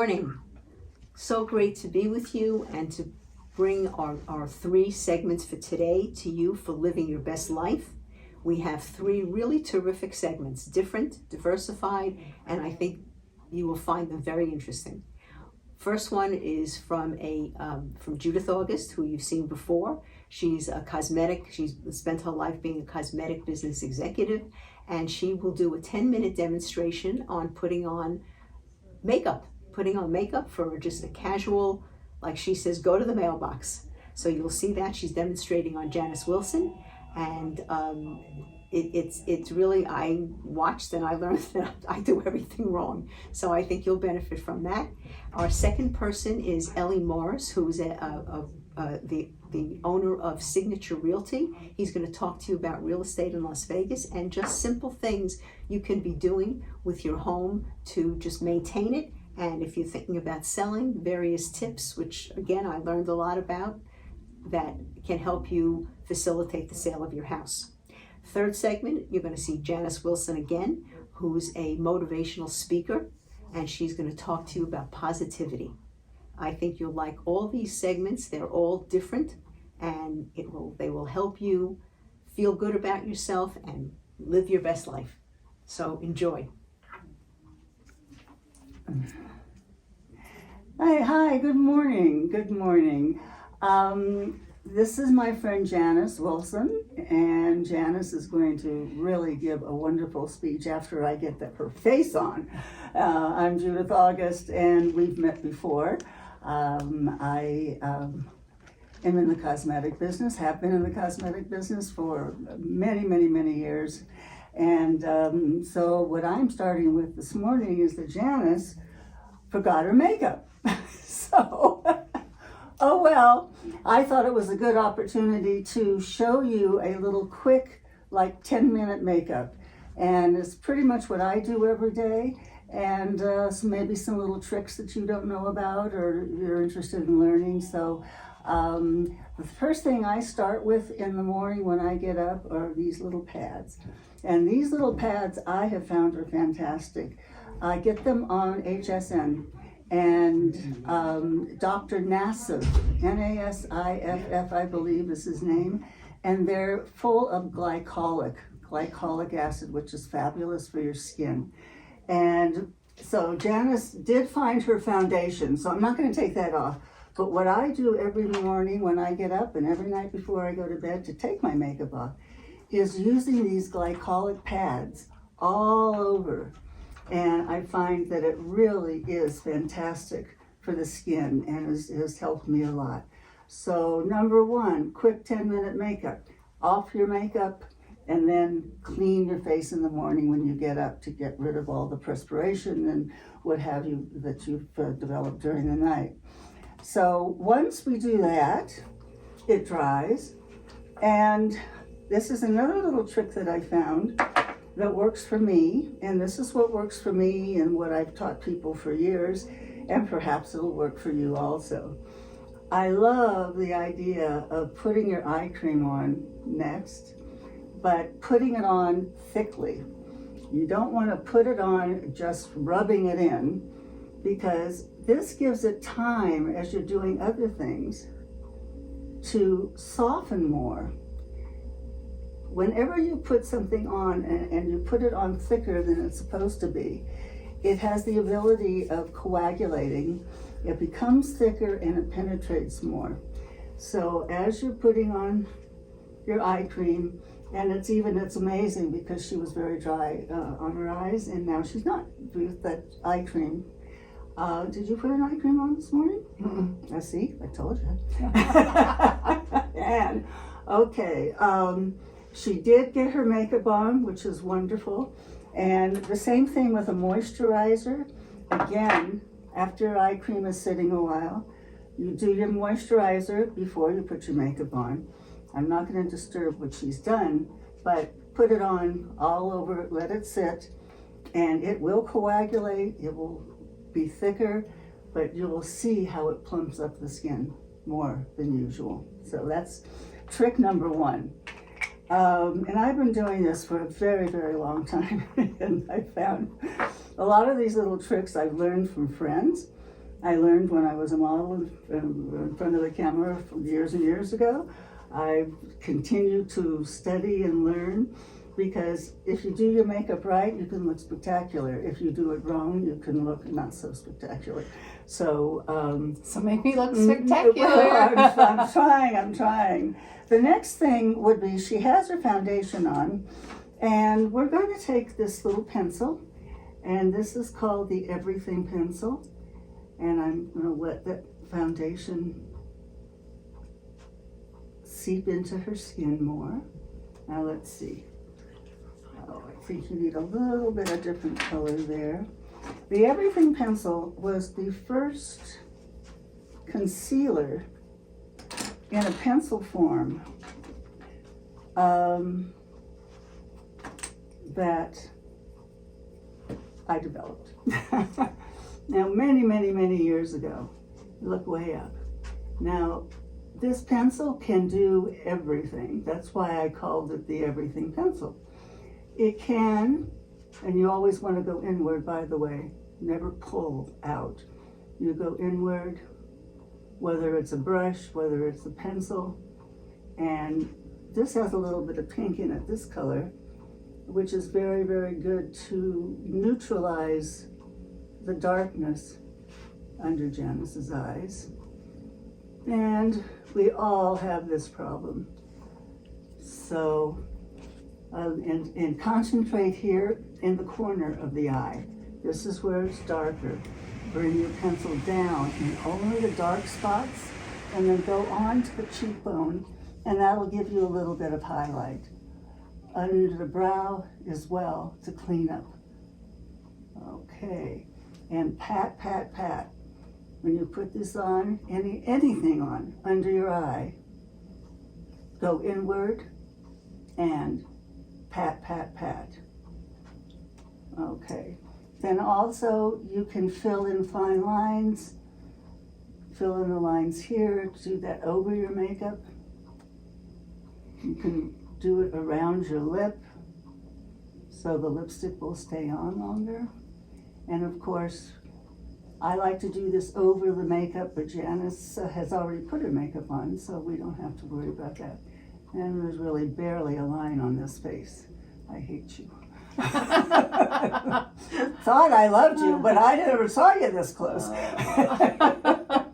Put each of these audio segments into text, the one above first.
morning. So great to be with you and to bring our 3 segments for today to you for living your best life. We have 3 really terrific segments, different, diversified, and I think you will find them very interesting. First one is from Judith August, who you've seen before. She's spent her life being a cosmetic business executive, and she will do a 10-minute demonstration on putting on makeup for just a casual, like she says, go to the mailbox. So you'll see that she's demonstrating on Janice Wilson, and it's really, I watched and I learned that I do everything wrong. So I think you'll benefit from that. Our second person is Elie Morris, who's the owner of Signature Realty. He's going to talk to you about real estate in Las Vegas and just simple things you can be doing with your home to just maintain it. And if you're thinking about selling, various tips, which again, I learned a lot about, that can help you facilitate the sale of your house. Third segment, you're going to see Janice Wilson again, who's a motivational speaker, and she's going to talk to you about positivity. I think you'll like all these segments. They're all different, and they will help you feel good about yourself and live your best life. So enjoy. Hi, good morning. This is my friend Janice Wilson, and Janice is going to really give a wonderful speech after I get her face on. I'm Judith August, and we've met before. I am in the cosmetic business, have been in the cosmetic business for many years. And so what I'm starting with this morning is that Janice forgot her makeup. So, oh well, I thought it was a good opportunity to show you a little quick, like 10-minute makeup. And it's pretty much what I do every day. And so maybe some little tricks that you don't know about or you're interested in learning. So the first thing I start with in the morning when I get up are these little pads. And these little pads I have found are fantastic. I get them on HSN. And Dr. Nassif, N-A-S-I-F-F, I believe is his name, and they're full of glycolic acid, which is fabulous for your skin. And so Janice did find her foundation, so I'm not going to take that off. But what I do every morning when I get up and every night before I go to bed to take my makeup off is using these glycolic pads all over. And I find that it really is fantastic for the skin and has helped me a lot. So number 1, quick 10-minute makeup. Off your makeup and then clean your face in the morning when you get up to get rid of all the perspiration and what have you that you've developed during the night. So once we do that, it dries. And this is another little trick that I found that works for me, and this is what works for me and what I've taught people for years, and perhaps it'll work for you also. I love the idea of putting your eye cream on next, but putting it on thickly. You don't want to put it on just rubbing it in, because this gives it time as you're doing other things to soften more. Whenever you put something on and you put it on thicker than it's supposed to be, it has the ability of coagulating. It becomes thicker and it penetrates more. So as you're putting on your eye cream, and it's amazing because she was very dry on her eyes, and now she's not with that eye cream. Did you put an eye cream on this morning? I see, I told you. And okay. She did get her makeup on, which is wonderful. And the same thing with a moisturizer. Again, after your eye cream is sitting a while, you do your moisturizer before you put your makeup on. I'm not going to disturb what she's done, but put it on all over, let it sit, and it will coagulate, it will be thicker, but you will see how it plumps up the skin more than usual. So that's trick number 1. And I've been doing this for a very long time, and I found a lot of these little tricks I've learned from friends, I learned when I was a model in front of the camera years and years ago. I continue to study and learn, because if you do your makeup right, you can look spectacular. If you do it wrong, you can look not so spectacular. So make me look spectacular. Well, I'm trying. The next thing would be, she has her foundation on, and we're going to take this little pencil, and this is called the Everything Pencil, and I'm going to let that foundation seep into her skin more. Now let's see. Oh, I think you need a little bit of different color there. The Everything Pencil was the first concealer in a pencil form that I developed. Now, many years ago. Look way up. Now, this pencil can do everything. That's why I called it the Everything Pencil. It can, and you always want to go inward, by the way, never pull out. You go inward, whether it's a brush, whether it's a pencil, and this has a little bit of pink in it, this color, which is very good to neutralize the darkness under Janice's eyes. And we all have this problem. So, and concentrate here in the corner of the eye. This is where it's darker. Bring your pencil down in only the dark spots, and then go on to the cheekbone, and that'll give you a little bit of highlight. Under the brow as well, to clean up. Okay, and pat. When you put this on, anything on, under your eye, go inward and pat. Okay. Then also you can fill in fine lines, fill in the lines here, do that over your makeup. You can do it around your lip so the lipstick will stay on longer. And of course, I like to do this over the makeup, but Janice has already put her makeup on, so we don't have to worry about that. And there's really barely a line on this face. I hate you. Thought I loved you, but I never saw you this close.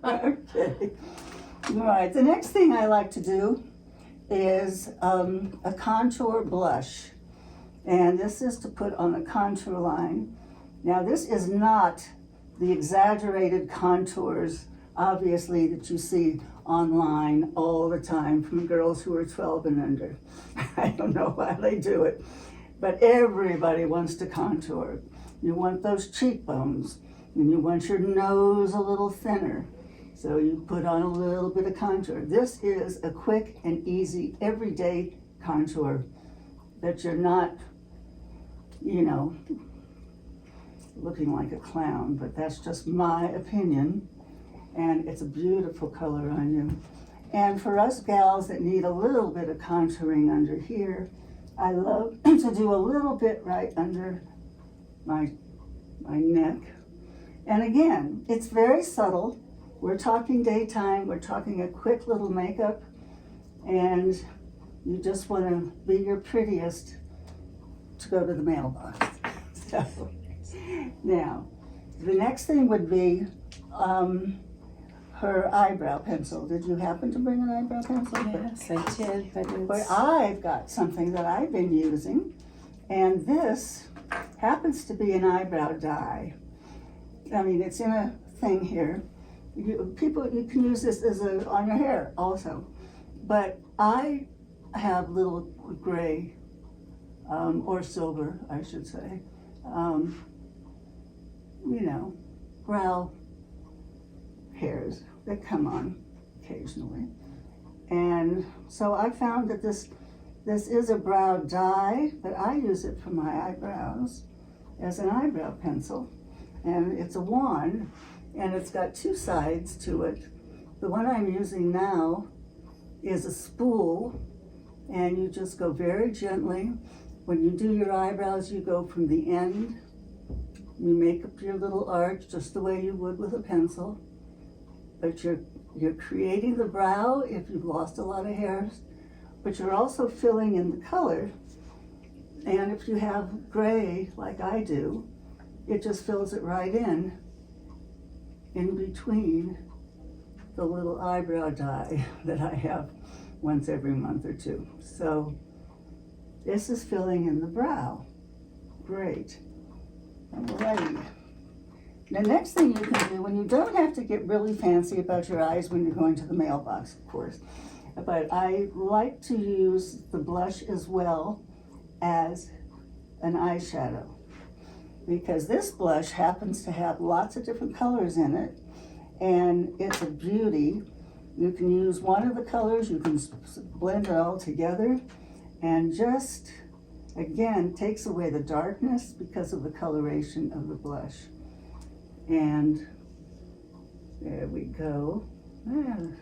Okay. All right, the next thing I like to do is a contour blush. And this is to put on the contour line. Now, this is not the exaggerated contours, obviously, that you see online all the time from girls who are 12 and under. I don't know why they do it, but everybody wants to contour. You want those cheekbones, and you want your nose a little thinner, so you put on a little bit of contour. This is a quick and easy, everyday contour that you're not, looking like a clown, but that's just my opinion. And it's a beautiful color on you. And for us gals that need a little bit of contouring under here, I love to do a little bit right under my neck. And again, it's very subtle. We're talking daytime, we're talking a quick little makeup, and you just want to be your prettiest to go to the mailbox. So, now, the next thing would be her eyebrow pencil. Did you happen to bring an eyebrow pencil? Yes, I did, But I've got something that I've been using, and this happens to be an eyebrow dye. I mean, it's in a thing here. You can use this on your hair also. But I have little gray, or silver, I should say, brow hairs that come on occasionally. And so I found that this is a brow dye, but I use it for my eyebrows as an eyebrow pencil. And it's a wand, and it's got two sides to it. The one I'm using now is a spool, and you just go very gently. When you do your eyebrows, you go from the end. You make up your little arch just the way you would with a pencil. but you're creating the brow if you've lost a lot of hairs, but you're also filling in the color. And if you have gray, like I do, it just fills it right in between the little eyebrow dye that I have once every month or two. So this is filling in the brow. Great. Alrighty. The next thing you can do, when you don't have to get really fancy about your eyes when you're going to the mailbox, of course, but I like to use the blush as well as an eyeshadow, because this blush happens to have lots of different colors in it, and it's a beauty. You can use one of the colors, you can blend it all together, and just, again, takes away the darkness because of the coloration of the blush. And there we go. A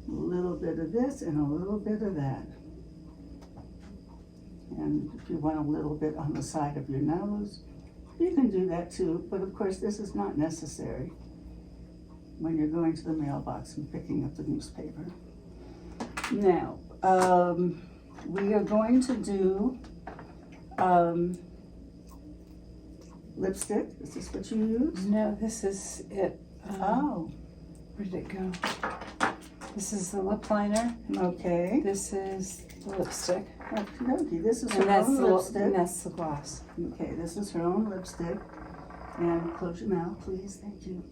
little bit of this and a little bit of that. And if you want a little bit on the side of your nose, you can do that too. But of course, this is not necessary when you're going to the mailbox and picking up the newspaper. Now, we are going to do lipstick. Is this what you use? No, this is it. Oh, Where did it go? This is the lip liner. okay. This is the lipstick. Okay, this is And her that's own the lipstick. and that's the gloss. Okay, this is her own lipstick. And close your mouth, please. Thank you.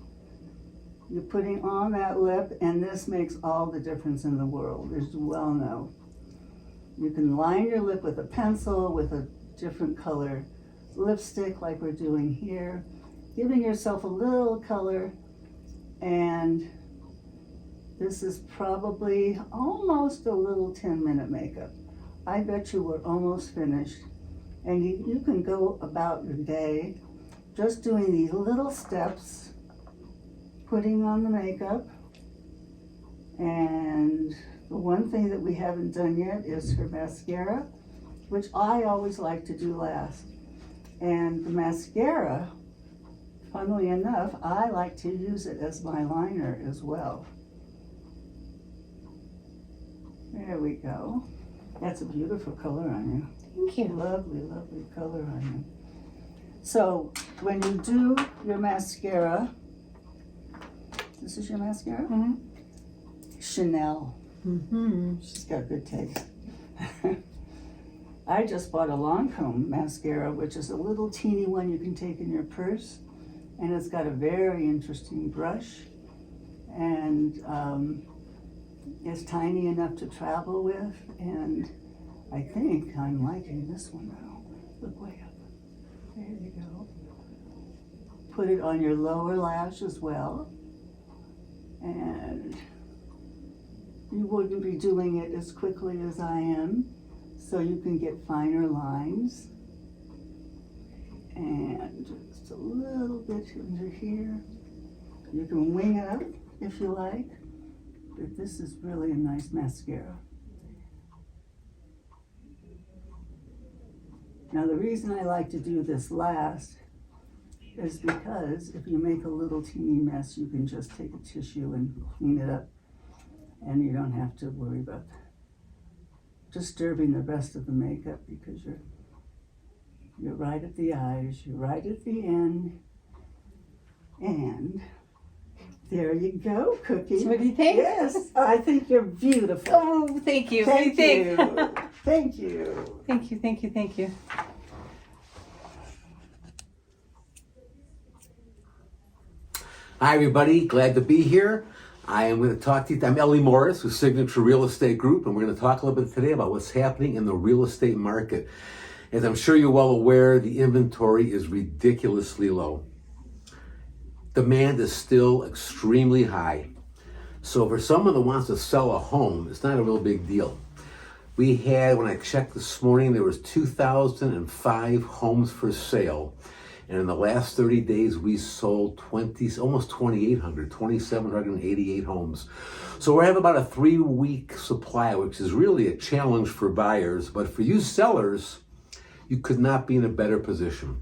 You're putting on that lip, and this makes all the difference in the world, as you well know. You can line your lip with a pencil, with a different color lipstick like we're doing here, giving yourself a little color, and this is probably almost a little 10-minute makeup. I bet you we're almost finished, and you can go about your day just doing these little steps, putting on the makeup. And the one thing that we haven't done yet is her mascara, which I always like to do last. And the mascara, funnily enough, I like to use it as my liner as well. There we go. That's a beautiful color on you. Thank you. Lovely, lovely color on you. So when you do your mascara, this is your mascara? Mm-hmm. Chanel. Mm-hmm. She's got good taste. I just bought a Lancome mascara, which is a little teeny one you can take in your purse. And it's got a very interesting brush. And it's tiny enough to travel with. And I think I'm liking this one now. Look way up. There you go. Put it on your lower lash as well. And you wouldn't be doing it as quickly as I am, so you can get finer lines. And just a little bit under here. You can wing it up if you like, but this is really a nice mascara. Now the reason I like to do this last is because if you make a little teeny mess, you can just take a tissue and clean it up, and you don't have to worry about disturbing the rest of the makeup, because you're right at the eyes, you're right at the end, and there you go, Cookie. So what do you think? Yes, I think you're beautiful. Oh, thank you. Thank Thank you. Thank you. Thank you. Thank you. Thank you. Hi everybody, glad to be here. I am going to talk to you. I'm Elie Morris with Signature Real Estate Group, and we're going to talk a little bit today about what's happening in the real estate market. As I'm sure you're well aware, the inventory is ridiculously low. Demand is still extremely high. So for someone that wants to sell a home, it's not a real big deal. We had, when I checked this morning, there was 2,005 homes for sale. And in the last 30 days, we sold almost 2,800, 2,788 homes. So we have about a 3-week supply, which is really a challenge for buyers. But for you sellers, you could not be in a better position.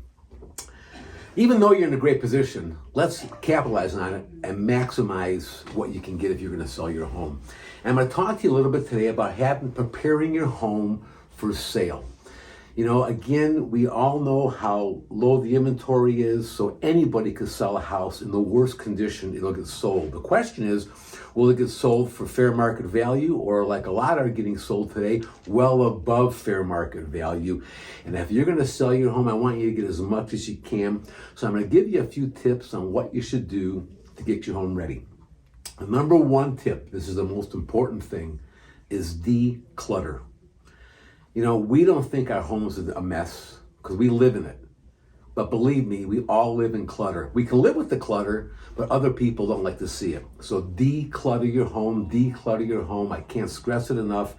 Even though you're in a great position, let's capitalize on it and maximize what you can get if you're going to sell your home. And I'm going to talk to you a little bit today about preparing your home for sale. You know, again, we all know how low the inventory is, so anybody could sell a house in the worst condition, it'll get sold. The question is, will it get sold for fair market value, or like a lot are getting sold today, well above fair market value? And if you're going to sell your home, I want you to get as much as you can. So I'm going to give you a few tips on what you should do to get your home ready. The number one tip, this is the most important thing, is declutter. You know, we don't think our homes are a mess because we live in it. But believe me, we all live in clutter. We can live with the clutter, but other people don't like to see it. So declutter your home, declutter your home. I can't stress it enough.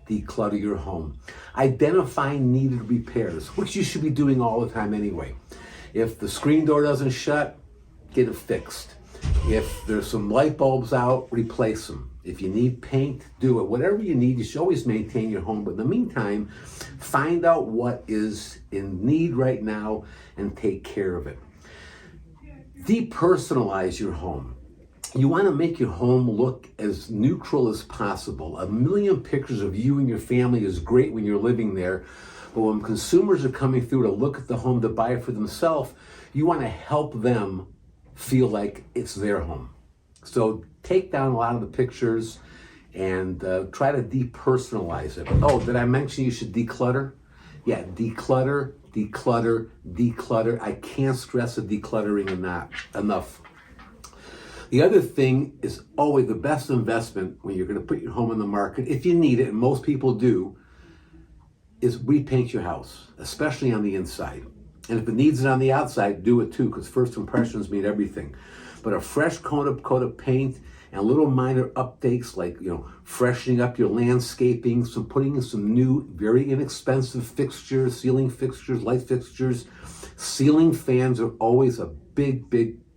Declutter your home. Identify needed repairs, which you should be doing all the time anyway. If the screen door doesn't shut, get it fixed. If there's some light bulbs out, replace them. If you need paint, do it. Whatever you need, you should always maintain your home. But in the meantime, find out what is in need right now and take care of it. Depersonalize your home. You want to make your home look as neutral as possible. A million pictures of you and your family is great when you're living there. But when consumers are coming through to look at the home to buy it for themselves, you want to help them feel like it's their home. So take down a lot of the pictures and try to depersonalize it. Oh, did I mention you should declutter? Yeah, declutter, declutter, declutter. I can't stress the decluttering enough. The other thing is always the best investment when you're going to put your home on the market, if you need it, and most people do, is repaint your house, especially on the inside. And if it needs it on the outside, do it too, because first impressions mean everything. But a fresh coat of paint and little minor updates like, you know, freshening up your landscaping, putting in some new, very inexpensive fixtures, ceiling fixtures, light fixtures. Ceiling fans are always a big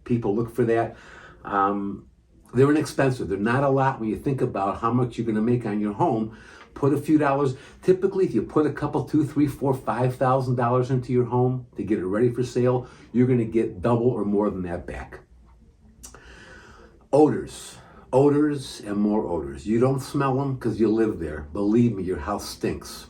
people look for that. They're inexpensive. They're not a lot when you think about how much you're going to make on your home. Put a few dollars. Typically, if you put a couple, $2,000, $3,000, $4,000, $5,000 into your home to get it ready for sale, you're going to get double or more than that back. Odors and more odors. You don't smell them because you live there. Believe me, your house stinks.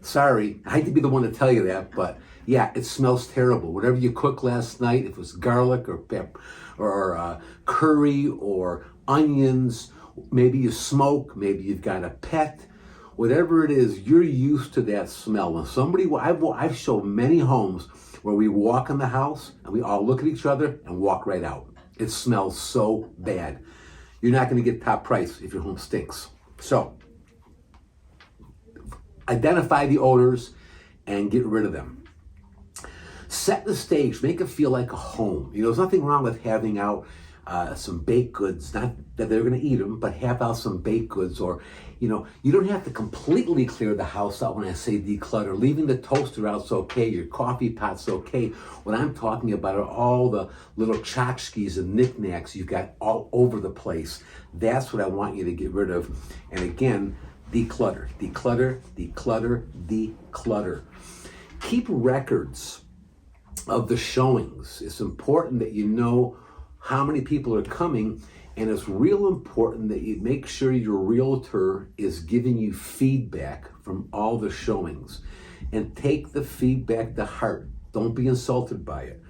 Sorry, I hate to be the one to tell you that, but yeah, it smells terrible. Whatever you cooked last night, if it was garlic or pepper or curry or onions, maybe you smoke, maybe you've got a pet, whatever it is, you're used to that smell. And I've shown many homes where we walk in the house and we all look at each other and walk right out. It smells so bad. You're not going to get top price if your home stinks. So, identify the odors and get rid of them. Set the stage, make it feel like a home. You know, there's nothing wrong with having out some baked goods, not that they're going to eat them, but have out some baked goods. Or, you know, you don't have to completely clear the house out when I say declutter. Leaving the toaster out's okay, your coffee pot's okay. What I'm talking about are all the little tchotchkes and knickknacks you've got all over the place. That's what I want you to get rid of. And again, declutter, declutter, declutter, declutter. Keep records of the showings. It's important that you know how many people are coming, and it's real important that you make sure your realtor is giving you feedback from all the showings, and take the feedback to heart. Don't be insulted by it.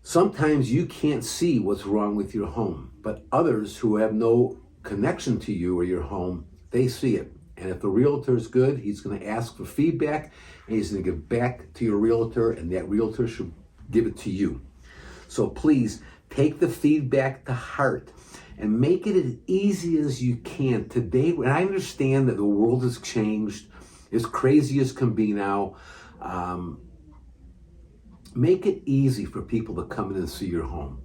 Sometimes you can't see what's wrong with your home, but others who have no connection to you or your home, they see it. And if the realtor is good, he's going to ask for feedback, and he's going to give back to your realtor, and that realtor should give it to you. So please, take the feedback to heart and make it as easy as you can. Today, and I understand that the world has changed, as crazy as can be now. Make it easy for people to come in and see your home.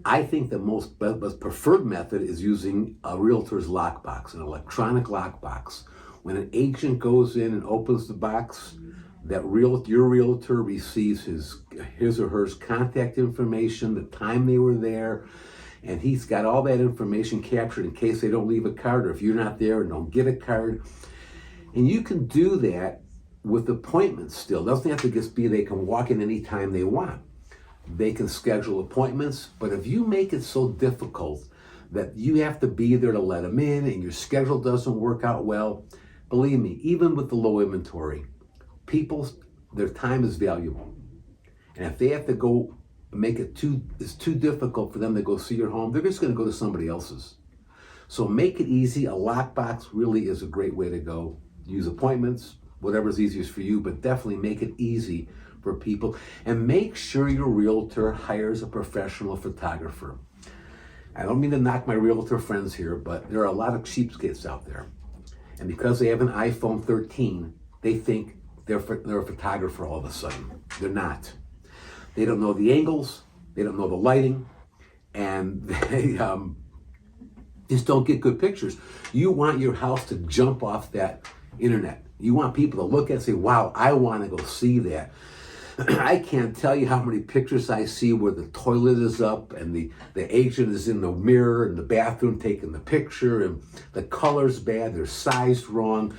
I think the most preferred method is using a realtor's lockbox, an electronic lockbox. When an agent goes in and opens the box, your realtor receives his or her contact information, the time they were there, and he's got all that information captured in case they don't leave a card, or if you're not there and don't get a card. And you can do that with appointments still, doesn't have to just be they can walk in anytime they want. They can schedule appointments, but if you make it so difficult that you have to be there to let them in and your schedule doesn't work out well, believe me, even with the low inventory, their time is valuable. And if they have to go it's too difficult for them to go see your home, they're just gonna go to somebody else's. So make it easy. A lockbox really is a great way to go. Use appointments, whatever's easiest for you, but definitely make it easy for people. And make sure your realtor hires a professional photographer. I don't mean to knock my realtor friends here, but there are a lot of cheapskates out there. And because they have an iPhone 13, they think they're a photographer all of a sudden. They're not. They don't know the angles, they don't know the lighting, and they just don't get good pictures. You want your house to jump off that internet. You want people to look at it and say, wow, I want to go see that. I can't tell you how many pictures I see where the toilet is up and the agent is in the mirror in the bathroom taking the picture and the color's bad, they're sized wrong.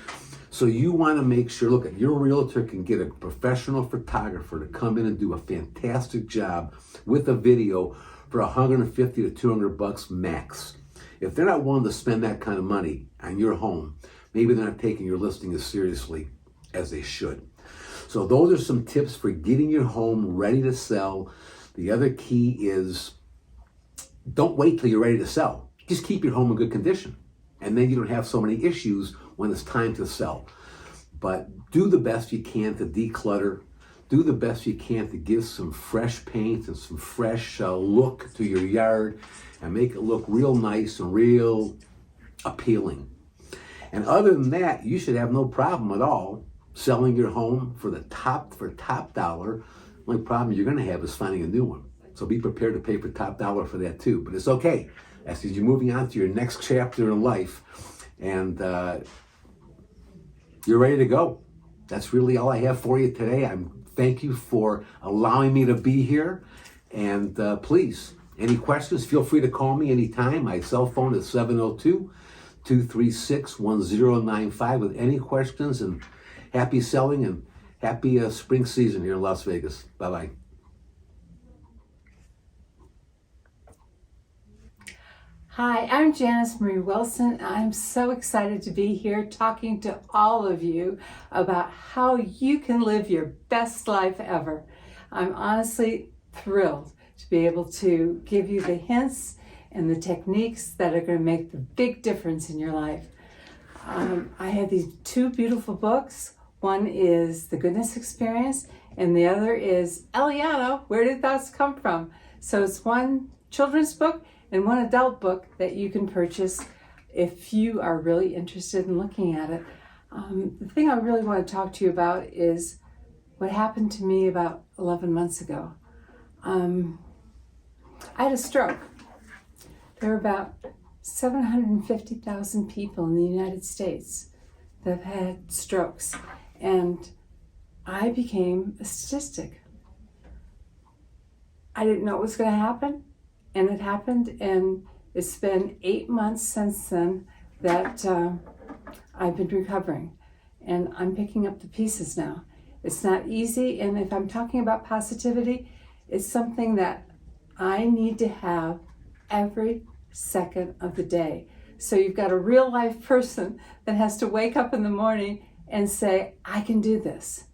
So you want to make sure, look, your realtor can get a professional photographer to come in and do a fantastic job with a video for $150 to $200 max. If they're not willing to spend that kind of money on your home, maybe they're not taking your listing as seriously as they should. So those are some tips for getting your home ready to sell. The other key is don't wait till you're ready to sell. Just keep your home in good condition. And then you don't have so many issues when it's time to sell. But do the best you can to declutter. Do the best you can to give some fresh paint and some fresh look to your yard and make it look real nice and real appealing. And other than that, you should have no problem at all selling your home for top dollar. The only problem you're going to have is finding a new one. So be prepared to pay for top dollar for that too. But it's okay. As you're moving on to your next chapter in life and you're ready to go. That's really all I have for you today. Thank you for allowing me to be here. And please, any questions, feel free to call me anytime. My cell phone is 702-236-1095 with any questions. And happy selling and happy spring season here in Las Vegas. Bye-bye. Hi, I'm Janice Wilson. I'm so excited to be here talking to all of you about how you can live your best life ever. I'm honestly thrilled to be able to give you the hints and the techniques that are going to make the big difference in your life. I have these two beautiful books. One is The Goodness Experience, and the other is Eliana, Where Did Thoughts Come From? So it's one children's book and one adult book that you can purchase if you are really interested in looking at it. The thing I really want to talk to you about is what happened to me about 11 months ago. I had a stroke. There are about 750,000 people in the United States that have had strokes, and I became a statistic. I didn't know it was going to happen, and it happened, and it's been 8 months since then that I've been recovering, and I'm picking up the pieces now. It's not easy, and if I'm talking about positivity, it's something that I need to have every second of the day. So you've got a real life person that has to wake up in the morning and say, I can do this.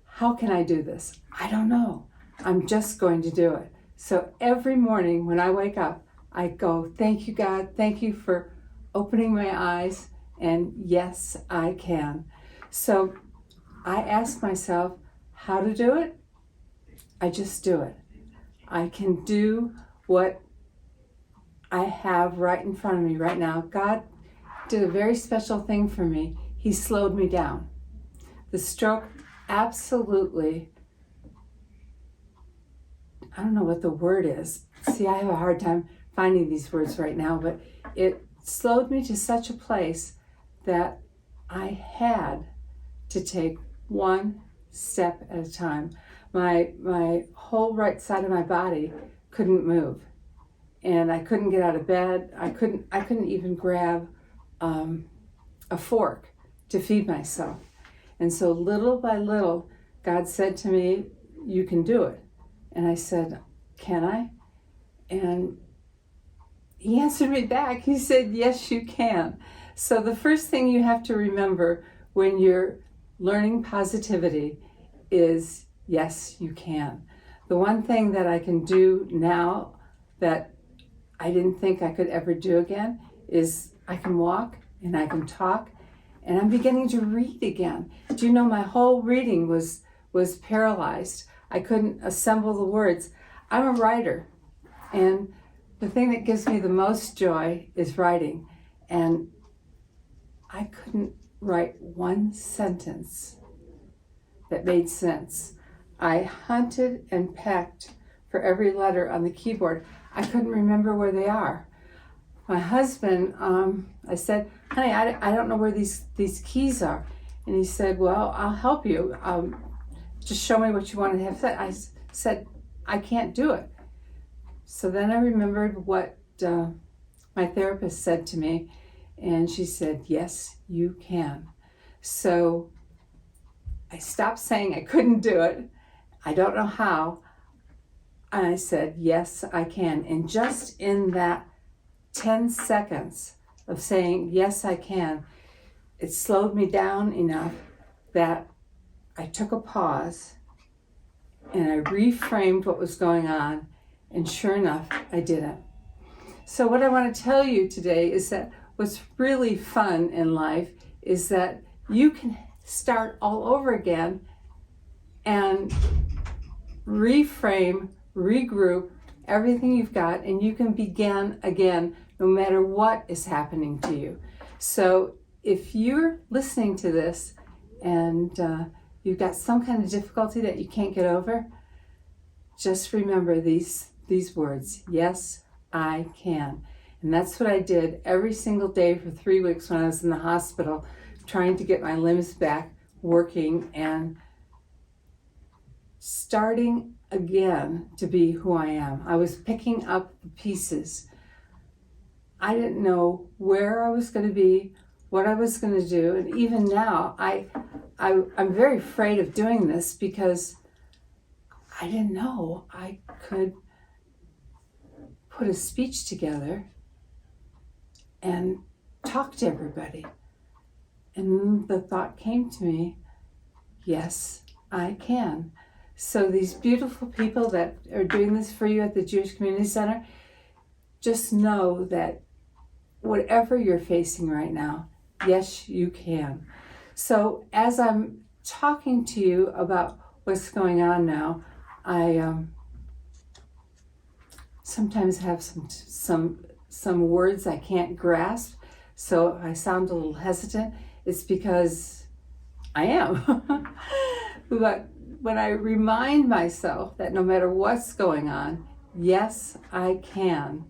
How can I do this? I don't know. I'm just going to do it. So every morning when I wake up, I go, thank you, God. Thank you for opening my eyes. And yes, I can. So I ask myself how to do it. I just do it. I can do what I have right in front of me right now. God did a very special thing for me. He slowed me down. The stroke absolutely, I don't know what the word is. See, I have a hard time finding these words right now, but it slowed me to such a place that I had to take one step at a time. My whole right side of my body couldn't move, and I couldn't get out of bed. I couldn't even grab a fork to feed myself. And so little by little, God said to me, you can do it. And I said, can I? And he answered me back. He said, yes, you can. So the first thing you have to remember when you're learning positivity is, yes, you can. The one thing that I can do now that I didn't think I could ever do again is I can walk and I can talk, and I'm beginning to read again. Do you know my whole reading was paralyzed? I couldn't assemble the words. I'm a writer, and the thing that gives me the most joy is writing, and I couldn't write one sentence that made sense. I hunted and pecked for every letter on the keyboard. I couldn't remember where they are. My husband, I said, honey, I don't know where these keys are. And he said, well, I'll help you. Just show me what you want to have said. I said, I can't do it. So then I remembered what my therapist said to me, and she said, yes, you can. So I stopped saying I couldn't do it. I don't know how. And I said, yes, I can. And just in that 10 seconds of saying, yes, I can, it slowed me down enough that I took a pause and I reframed what was going on. And sure enough, I did it. So what I want to tell you today is that what's really fun in life is that you can start all over again and reframe, regroup everything you've got, and you can begin again no matter what is happening to you. So if you're listening to this and you've got some kind of difficulty that you can't get over, just remember these words, yes, I can. And that's what I did every single day for 3 weeks when I was in the hospital, trying to get my limbs back working and starting again to be who I am. I was picking up the pieces. I didn't know where I was going to be, what I was going to do, and even now I'm very afraid of doing this because I didn't know I could put a speech together and talk to everybody. And the thought came to me, yes, I can. So these beautiful people that are doing this for you at the Jewish Community Center, just know that whatever you're facing right now, yes, you can. So as I'm talking to you about what's going on now, I sometimes have some words I can't grasp, so I sound a little hesitant. It's because I am. But when I remind myself that no matter what's going on, yes, I can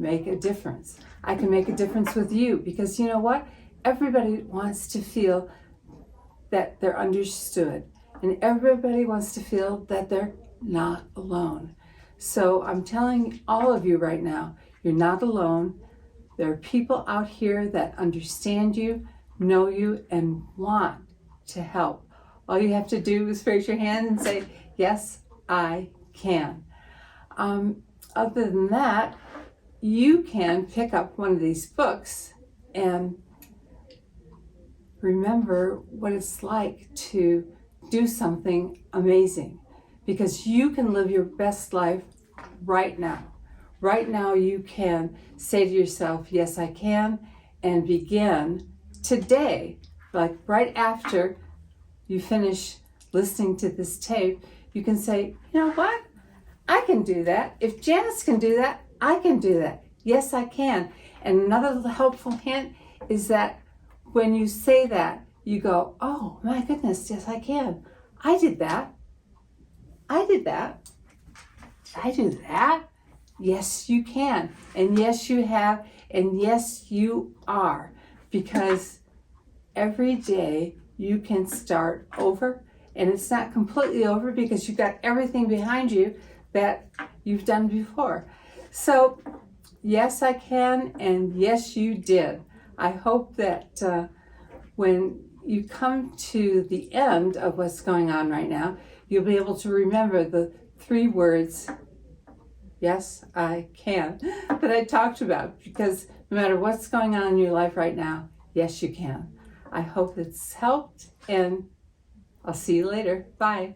make a difference. I can make a difference with you, because you know what? Everybody wants to feel that they're understood, and everybody wants to feel that they're not alone. So I'm telling all of you right now, you're not alone. There are people out here that understand you, know you, and want to help. All you have to do is raise your hand and say, yes, I can. Other than that, you can pick up one of these books and remember what it's like to do something amazing, because you can live your best life right now. Right now you can say to yourself, yes, I can, and begin today, like right after you finish listening to this tape, you can say, you know what? I can do that. If Janice can do that, I can do that. Yes, I can. And another helpful hint is that when you say that, you go, oh my goodness, yes, I can. I did that. I did that. I do that. Yes, you can. And yes, you have. And yes, you are. Because every day you can start over. And it's not completely over because you've got everything behind you that you've done before. So, yes, I can. And yes, you did. I hope that when you come to the end of what's going on right now, you'll be able to remember the 3 words, yes, I can, that I talked about. Because no matter what's going on in your life right now, yes, you can. I hope it's helped, and I'll see you later. Bye.